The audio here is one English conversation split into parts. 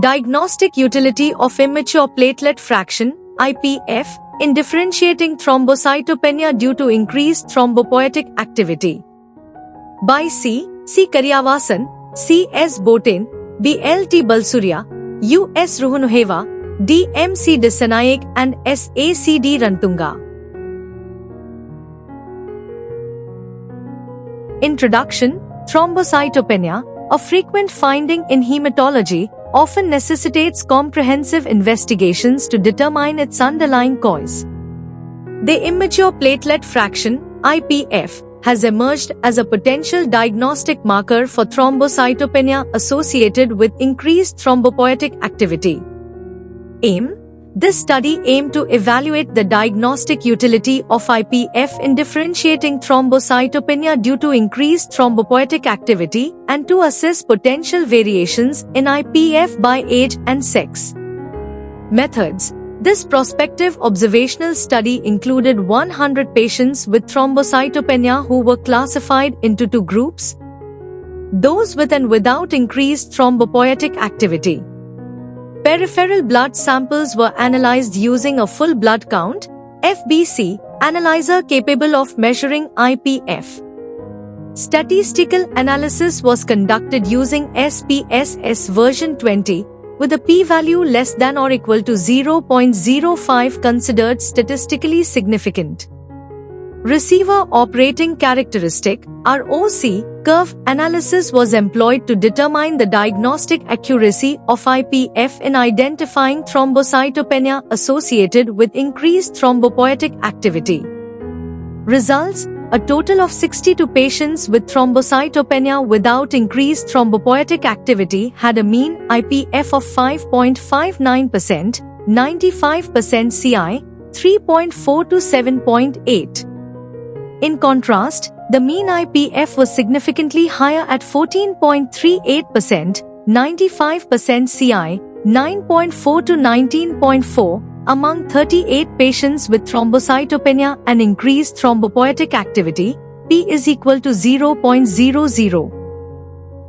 Diagnostic utility of immature platelet fraction (IPF) in differentiating thrombocytopenia due to increased thrombopoietic activity. By C. Karyavasan, C. S. Botain, B. L. T. Balsuria, U. S. Ruhunuheva, D. M. C. Desanaik and S. A. C. D. Rantunga. Introduction. Thrombocytopenia, a frequent finding in hematology, often necessitates comprehensive investigations to determine its underlying cause. The immature platelet fraction, IPF, has emerged as a potential diagnostic marker for thrombocytopenia associated with increased thrombopoietic activity. Aim. This study aimed to evaluate the diagnostic utility of IPF in differentiating thrombocytopenia due to increased thrombopoietic activity and to assess potential variations in IPF by age and sex. Methods. This prospective observational study included 100 patients with thrombocytopenia who were classified into two groups: those with and without increased thrombopoietic activity. Peripheral blood samples were analyzed using a full blood count (FBC) analyzer capable of measuring IPF. Statistical analysis was conducted using SPSS version 20, with a p-value less than or equal to 0.05 considered statistically significant. Receiver operating characteristic (ROC) curve analysis was employed to determine the diagnostic accuracy of IPF in identifying thrombocytopenia associated with increased thrombopoietic activity. Results. A total of 62 patients with thrombocytopenia without increased thrombopoietic activity had a mean IPF of 5.59%, 95% CI, 3.4 to 7.8. In contrast, the mean IPF was significantly higher at 14.38%, 95% CI, 9.4 to 19.4, among 38 patients with thrombocytopenia and increased thrombopoietic activity, p is equal to 0.00.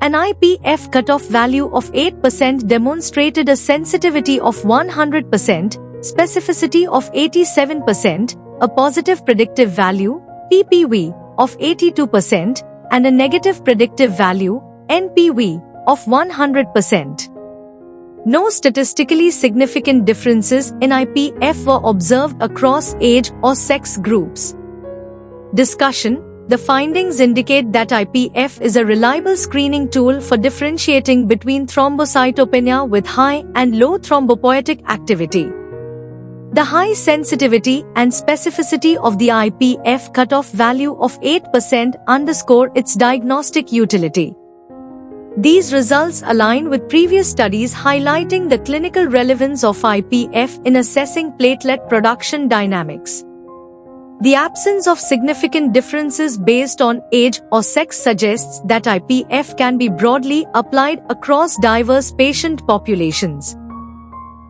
An IPF cutoff value of 8% demonstrated a sensitivity of 100%, specificity of 87%, a positive predictive value, PPV, of 82%, and a negative predictive value, NPV, of 100%. No statistically significant differences in IPF were observed across age or sex groups. Discussion. The findings indicate that IPF is a reliable screening tool for differentiating between thrombocytopenia with high and low thrombopoietic activity. The high sensitivity and specificity of the IPF cutoff value of 8% underscore its diagnostic utility. These results align with previous studies highlighting the clinical relevance of IPF in assessing platelet production dynamics. The absence of significant differences based on age or sex suggests that IPF can be broadly applied across diverse patient populations.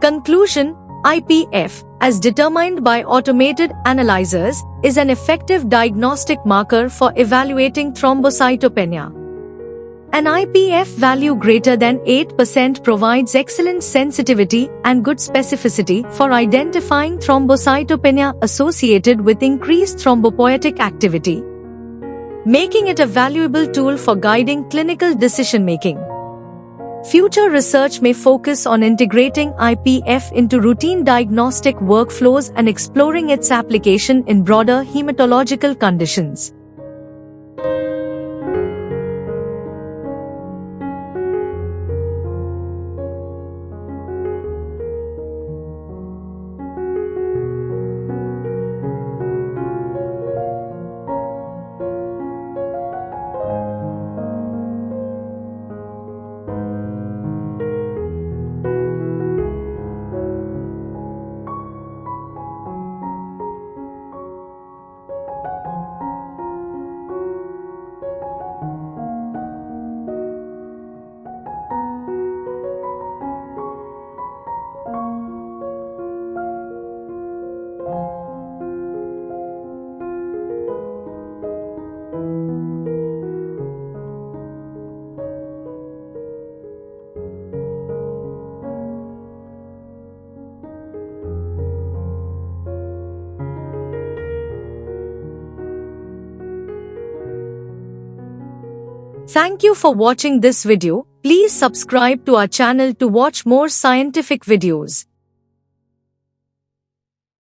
Conclusion. IPF, as determined by automated analyzers, is an effective diagnostic marker for evaluating thrombocytopenia. An IPF value greater than 8% provides excellent sensitivity and good specificity for identifying thrombocytopenia associated with increased thrombopoietic activity, making it a valuable tool for guiding clinical decision-making. Future research may focus on integrating IPF into routine diagnostic workflows and exploring its application in broader hematological conditions. Thank you for watching this video. Please subscribe to our channel to watch more scientific videos.